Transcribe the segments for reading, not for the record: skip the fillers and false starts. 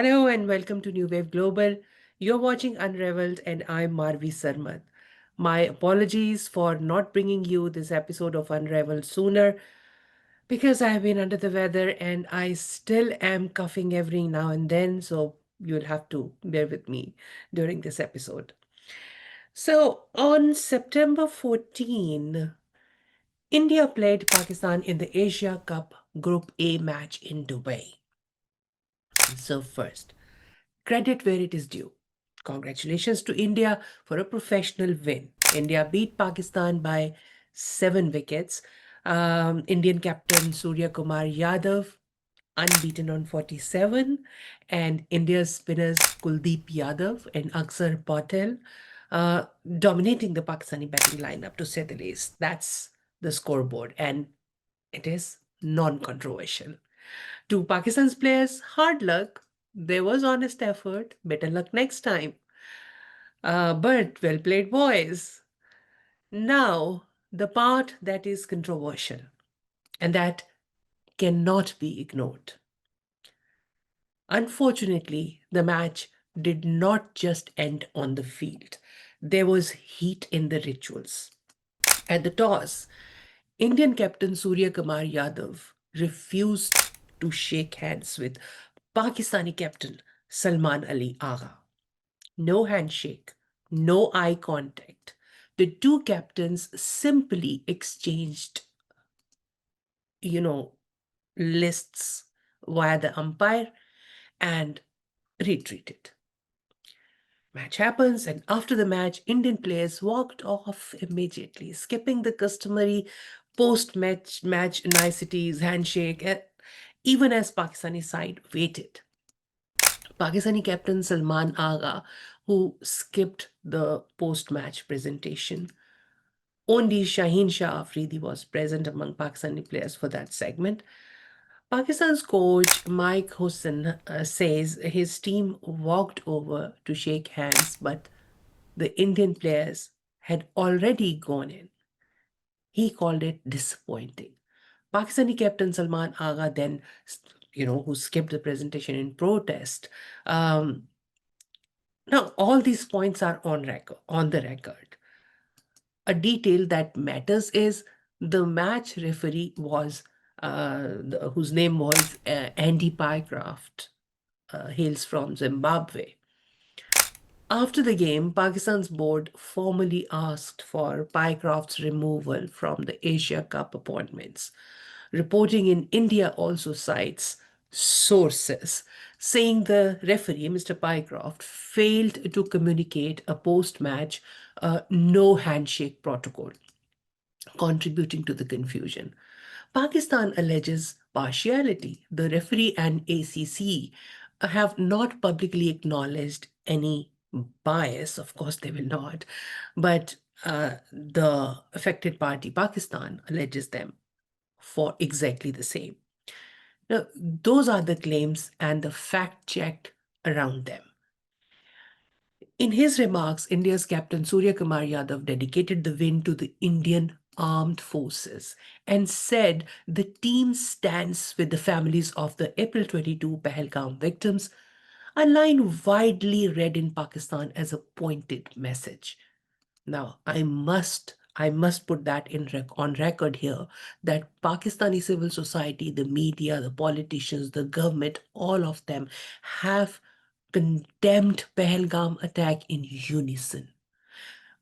Hello and welcome to New Wave Global. You're watching Unraveled and I'm Marvi Sirmed. My apologies for not bringing you this episode of Unraveled sooner because I've been under the weather and I still am coughing every now and then, so you'll have to bear with me during this episode. So, on September 14, India played Pakistan in the Asia Cup Group A match in Dubai. So, first, credit where it is due. Congratulations to India for a professional win. India beat Pakistan by 7 wickets. Indian captain Suryakumar Yadav unbeaten on 47, and India's spinners Kuldeep Yadav and Akhtar Patel uh, dominating the Pakistani batting lineup to say the least. That's the scoreboard, and it is non-controversial. To Pakistan's players, hard luck. There was honest effort. Better luck next time. But well played, boys. Now, the part that is controversial and that cannot be ignored. Unfortunately, the match did not just end on the field. There was heat in the rituals. At the toss, Indian captain Suryakumar Yadav refused to shake hands with Pakistani captain Salman Ali Agha. No handshake, no eye contact. The two captains simply exchanged, you know, lists via the umpire and retreated. Match happens, and after the match, Indian players walked off immediately, skipping the customary post-match niceties, handshake, even as Pakistani side waited. Pakistani captain Salman Agha, who skipped the post-match presentation. Only Shaheen Shah Afridi was present among Pakistani players for that segment. Pakistan's coach Mike Mohsin says his team walked over to shake hands, but the Indian players had already gone in. He called it disappointing. Pakistani captain Salman Agha then, who skipped the presentation in protest. Now, all these points are on the record. A detail that matters is the match referee was, whose name was Andy Pycroft, hails from Zimbabwe. After the game, Pakistan's board formally asked for Pycroft's removal from the Asia Cup appointments. Reporting in India also cites sources saying the referee, Mr. Pycroft, failed to communicate a post-match no handshake protocol, contributing to the confusion. Pakistan alleges partiality. The referee and ACC have not publicly acknowledged any bias. Of course, they will not. But the affected party, Pakistan, alleges them for exactly the same. Now, those are the claims and the fact checked around them. In his remarks, India's captain Suryakumar Yadav dedicated the win to the Indian armed forces and said the team stands with the families of the April 22 Pahalgam victims, a line widely read in Pakistan as a pointed message. Now, I must put that on record here that Pakistani civil society, the media, the politicians, the government, all of them have condemned Pahalgam attack in unison.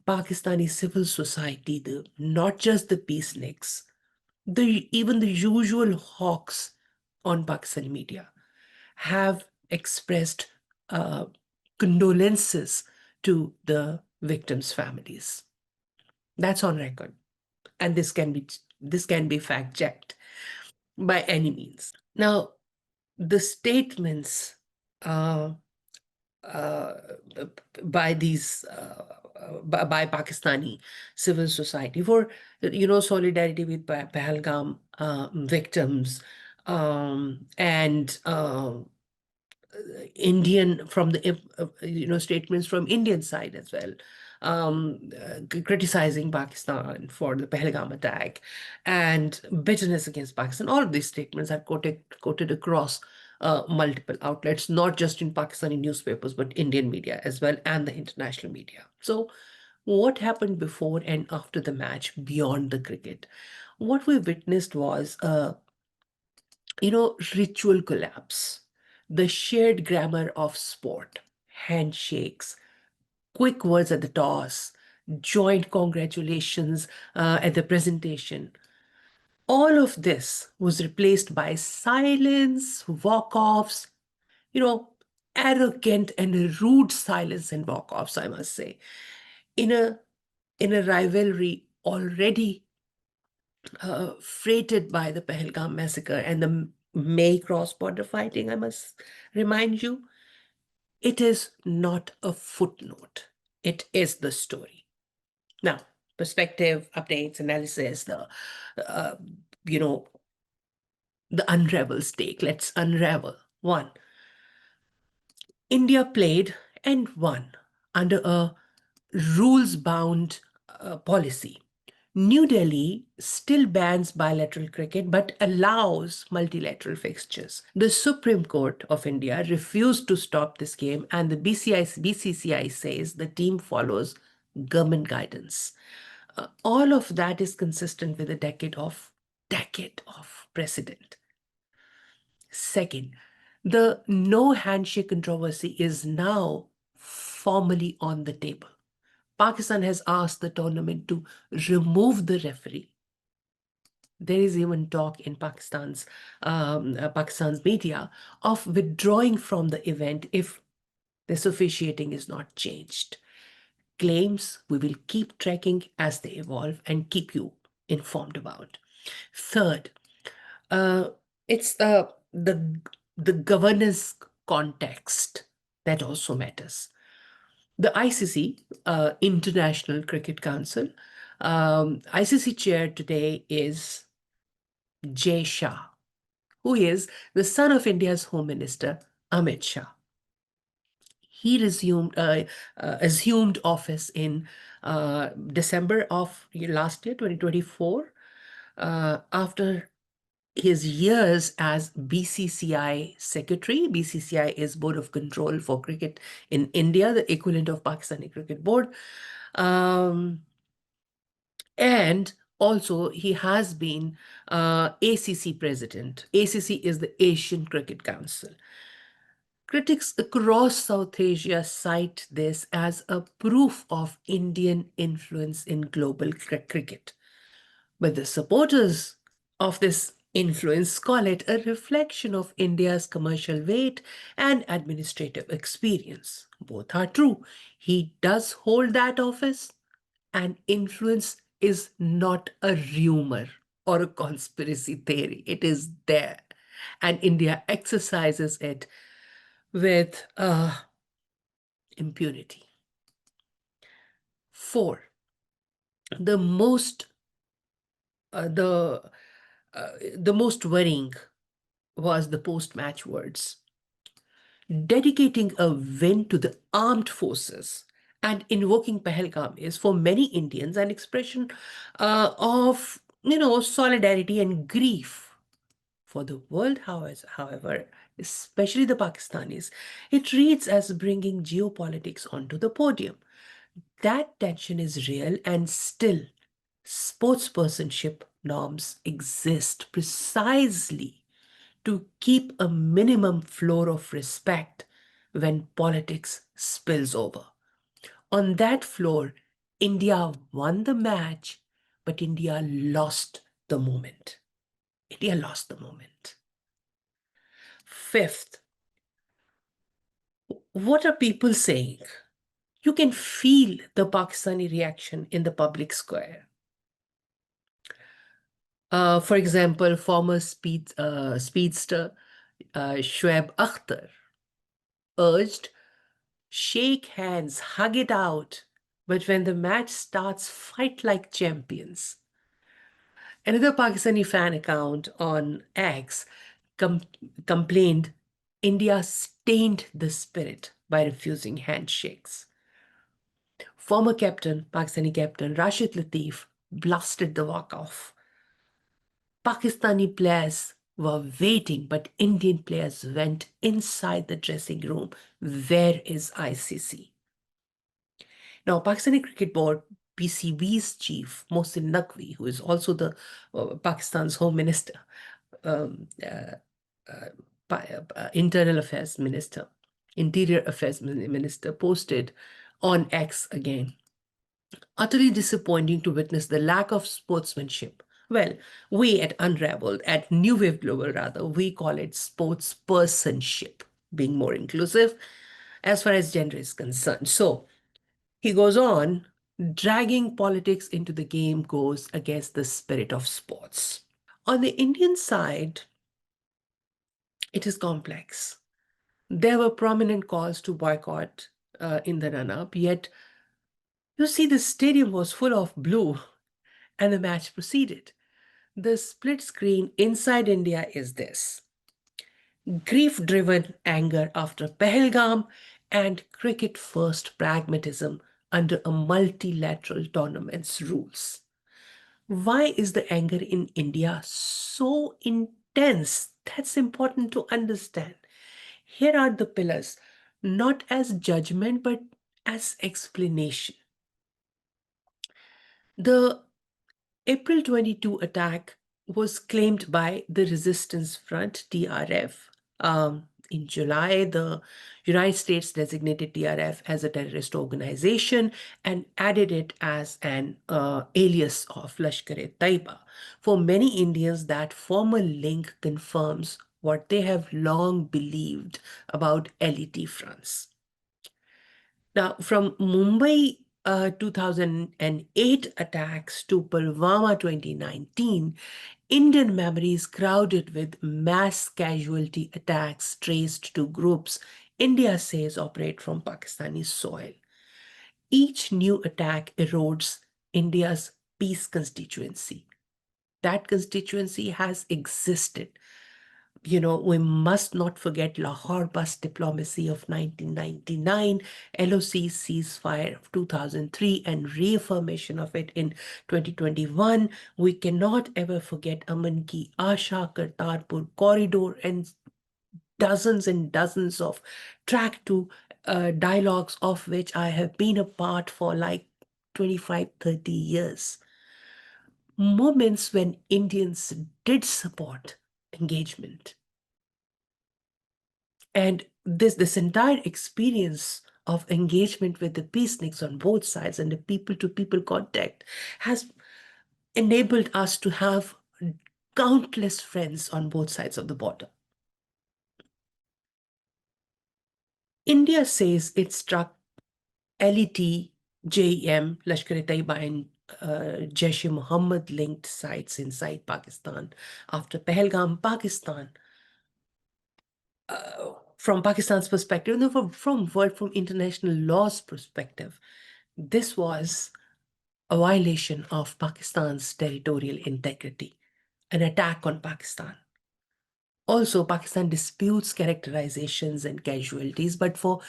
Pakistani civil society, not just the peaceniks, even the usual hawks on Pakistani media have expressed uh, condolences to the victims' families. That's on record, and this can be fact checked by any means. Now, the statements uh, uh, by these by Pakistani civil society for solidarity with Pahalgam victims and Indian from the statements from Indian side as well, criticizing Pakistan for the Pahalgam attack and bitterness against Pakistan. All of these statements are quoted across multiple outlets, not just in Pakistani newspapers, but Indian media as well and the international media. So, what happened before and after the match beyond the cricket? What we witnessed was ritual collapse, the shared grammar of sport, handshakes, quick words at the toss, joint congratulations at the presentation. All of this was replaced by silence, walk-offs, you know, arrogant and rude silence and walk-offs, I must say, in a rivalry already freighted by the Pahalgam massacre and the May cross-border fighting, I must remind you. It is not a footnote. It is the story. Now, perspective, updates, analysis, uh, you know, the unravel stake. Let's unravel. One, India played and won under a rules-bound policy. New Delhi still bans bilateral cricket but allows multilateral fixtures. The Supreme Court of India refused to stop this game, and the BCCI says the team follows government guidance. All of that is consistent with a decade of precedent. Second, the no handshake controversy is now formally on the table. Pakistan has asked the tournament to remove the referee. There is even talk in Pakistan's media of withdrawing from the event if this officiating is not changed. Claims we will keep tracking as they evolve and keep you informed about. Third, uh, it's the governance context that also matters. The ICC, International Cricket Council, ICC chair today is Jay Shah, who is the son of India's Home Minister, Amit Shah. He assumed office in December of last year, 2024, after his years as BCCI secretary. BCCI is Board of Control for Cricket in India, the equivalent of Pakistani Cricket Board. And also, he has been ACC president. ACC is the Asian Cricket Council. Critics across South Asia cite this as a proof of Indian influence in global cricket. But the supporters of this influence call it a reflection of India's commercial weight and administrative experience. Both are true. He does hold that office, and influence is not a rumor or a conspiracy theory. It is there. And India exercises it with impunity. Four, the most uh, the the most worrying was the post-match words. Dedicating a win to the armed forces and invoking Pahalgam is for many Indians an expression of solidarity and grief. For the world, however, especially the Pakistanis, it reads as bringing geopolitics onto the podium. That tension is real, and still, sportspersonship norms exist precisely to keep a minimum floor of respect when politics spills over. On that floor, India won the match, but India lost the moment. India lost the moment. Fifth, what are people saying? You can feel the Pakistani reaction in the public square. For example, former speedster Shoaib Akhtar urged, shake hands, hug it out, but when the match starts, fight like champions. Another Pakistani fan account on X com complained India stained the spirit by refusing handshakes. Former Pakistani captain Rashid Latif blasted the walk-off. Pakistani players were waiting, but Indian players went inside the dressing room. Where is ICC? Now, Pakistani Cricket Board PCB's chief, Mohsin Naqvi, who is also the Pakistan's Home Minister, um, uh, Internal Affairs Minister, Interior Affairs Minister, posted on X again. Utterly disappointing to witness the lack of sportsmanship. Well, we at Unraveled, at New Wave Global rather, we call it sportspersonship, being more inclusive as far as gender is concerned. So he goes on, dragging politics into the game goes against the spirit of sports. On the Indian side, it is complex. There were prominent calls to boycott in the run-up, yet you see the stadium was full of blue and the match proceeded. The split screen inside India is this: grief-driven anger after Pahalgam and cricket-first pragmatism under a multilateral tournament's rules. Why is the anger in India so intense? That's important to understand. Here are the pillars, not as judgment, but as explanation. The April 22 attack was claimed by the Resistance Front, TRF. In July, the United States designated TRF as a terrorist organization and added it as an alias of Lashkar-e-Taiba. For many Indians, that formal link confirms what they have long believed about LET fronts. Now, from Mumbai 2008 attacks to Pulwama 2019, Indian memory is crowded with mass casualty attacks traced to groups India says operate from Pakistani soil. Each new attack erodes India's peace constituency. That constituency has existed. We must not forget Lahore bus diplomacy of 1999, LOC ceasefire of 2003, and reaffirmation of it in 2021. We cannot ever forget Aman Ki Asha, Kartarpur corridor, and dozens of track to dialogues of which I have been a part for like 25, 30 years. Moments when Indians did support engagement. And this entire experience of engagement with the peaceniks on both sides and the people-to-people contact has enabled us to have countless friends on both sides of the border. India says it struck LET, JEM, Lashkar-e-Taiba, and Jaish-e-Mohammed linked sites inside Pakistan after Pahalgam, Pakistan. From Pakistan's perspective, and from international law's perspective, this was a violation of Pakistan's territorial integrity, an attack on Pakistan. Also, Pakistan disputes characterizations and casualties, but for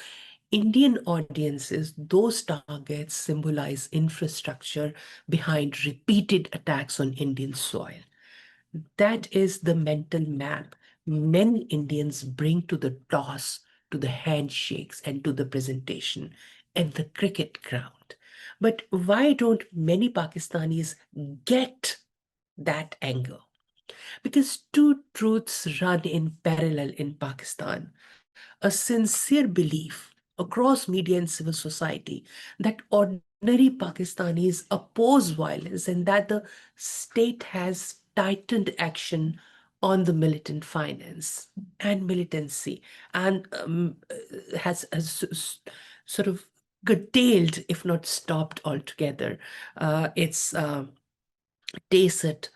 Indian audiences, those targets symbolize infrastructure behind repeated attacks on Indian soil. That is the mental map many Indians bring to the toss, to the handshakes, and to the presentation and the cricket ground. But why don't many Pakistanis get that anger? Because two truths run in parallel in Pakistan. A sincere belief across media and civil society that ordinary Pakistanis oppose violence and that the state has tightened action on the militant finance and militancy and has sort of curtailed, if not stopped altogether, its tacit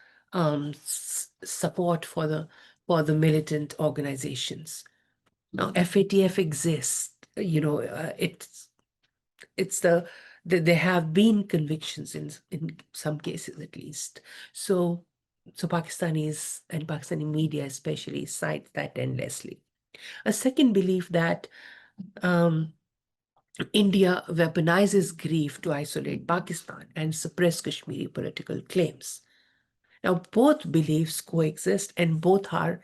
support for the militant organizations. Now, FATF exists. There have been convictions in some cases at least. So Pakistanis and Pakistani media especially cite that endlessly. A second belief that India weaponizes grief to isolate Pakistan and suppress Kashmiri political claims. Now, both beliefs coexist and both are,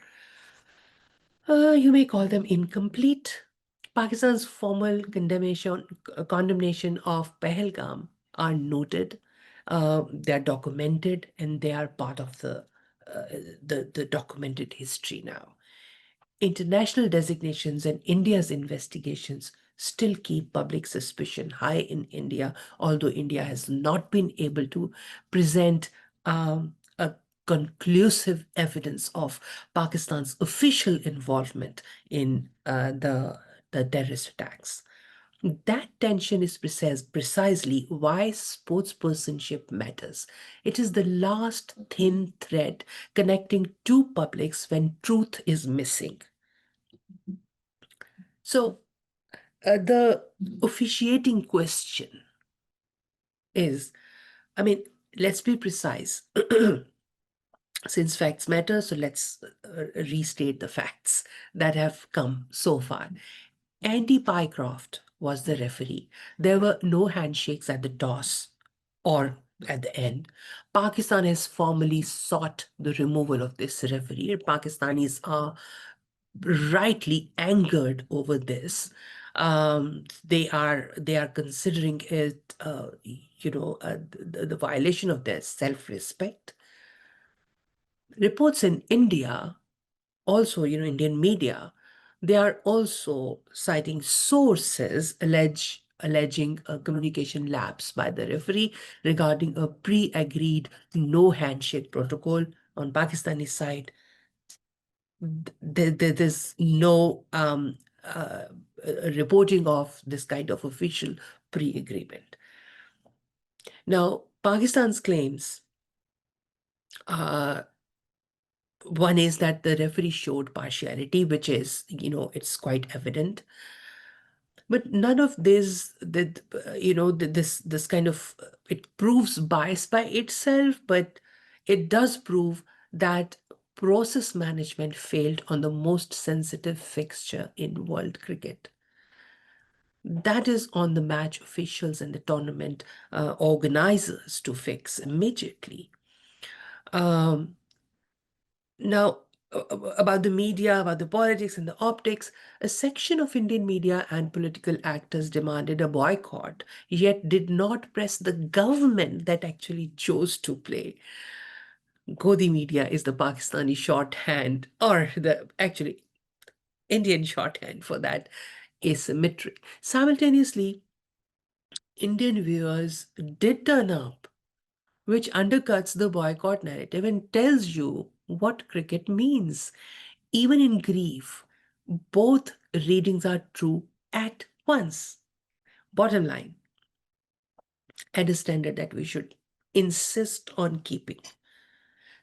you may call them incomplete. Pakistan's formal condemnation of Pahalgam are noted, they are documented, and they are part of the documented history now. International designations and India's investigations still keep public suspicion high in India, although India has not been able to present a conclusive evidence of Pakistan's official involvement in the terrorist attacks. That tension is precisely why sportspersonship matters. It is the last thin thread connecting two publics when truth is missing. So, the officiating question is, I mean, let's be precise. Since facts matter, so let's restate the facts that have come so far. Andy Pycroft was the referee. There were no handshakes at the toss or at the end. Pakistan has formally sought the removal of this referee. Pakistanis are rightly angered over this. They are considering it, the violation of their self-respect. Reports in India, also, Indian media, they are also citing sources alleging a communication lapse by the referee regarding a pre-agreed no handshake protocol on Pakistani side. There's no reporting of this kind of official pre-agreement. Now, Pakistan's claims, one is that the referee showed partiality, which is, it's quite evident. But none of this, this kind of, it proves bias by itself, but it does prove that process management failed on the most sensitive fixture in world cricket. That is on the match officials and the tournament organizers to fix immediately. Now, about the media, about the politics and the optics, a section of Indian media and political actors demanded a boycott, yet did not press the government that actually chose to play. Godi media is the Pakistani shorthand, or the actually Indian shorthand for that asymmetry. Simultaneously, Indian viewers did turn up, which undercuts the boycott narrative and tells you what cricket means. Even in grief, both readings are true at once. Bottom line, at a standard that we should insist on keeping.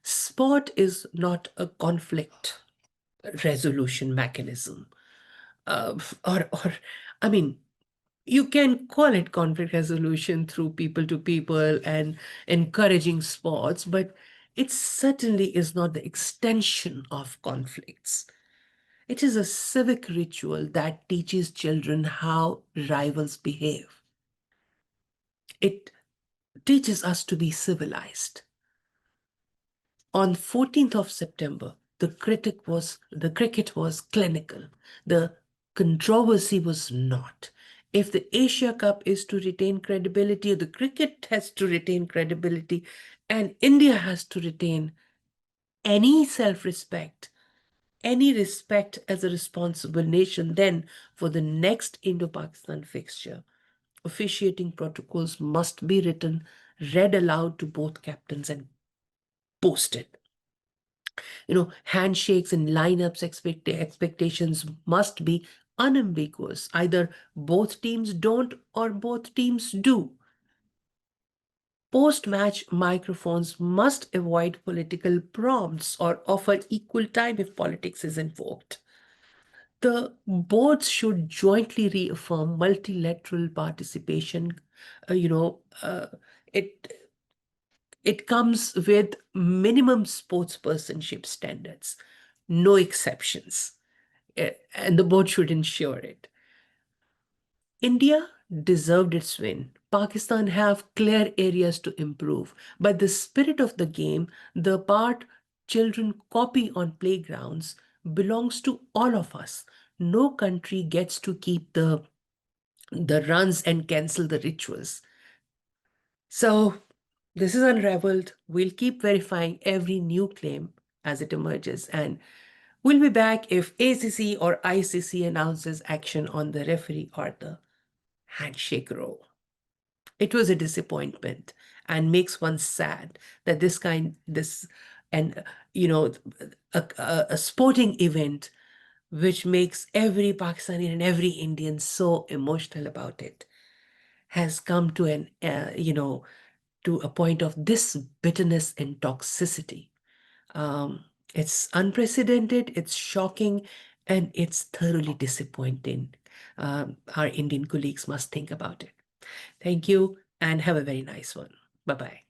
Sport is not a conflict resolution mechanism. Or, I mean, you can call it conflict resolution through people to people and encouraging sports, but it certainly is not the extension of conflicts. It is a civic ritual that teaches children how rivals behave. It teaches us to be civilized. On 14th of September, the cricket was clinical. The controversy was not. If the Asia Cup is to retain credibility, the cricket has to retain credibility, and India has to retain any self-respect, any respect as a responsible nation, then for the next Indo-Pakistan fixture, officiating protocols must be written, read aloud to both captains, and posted. Handshakes and lineups expectations must be unambiguous. Either both teams don't or both teams do. Post-match microphones must avoid political prompts or offer equal time if politics is invoked. The boards should jointly reaffirm multilateral participation. It it comes with minimum sportspersonship standards, no exceptions, and the board should ensure it. India deserved its win, Pakistan have clear areas to improve, but the spirit of the game, the part children copy on playgrounds, belongs to all of us. No country gets to keep the runs and cancel the rituals. So this is Unraveled. We'll keep verifying every new claim as it emerges, and we'll be back if ACC or ICC announces action on the referee or the handshake rule. It was a disappointment and makes one sad that a sporting event which makes every Pakistani and every Indian so emotional about it has come to to a point of this bitterness and toxicity. It's unprecedented, it's shocking, and it's thoroughly disappointing. Our Indian colleagues must think about it. Thank you and have a very nice one. Bye-bye.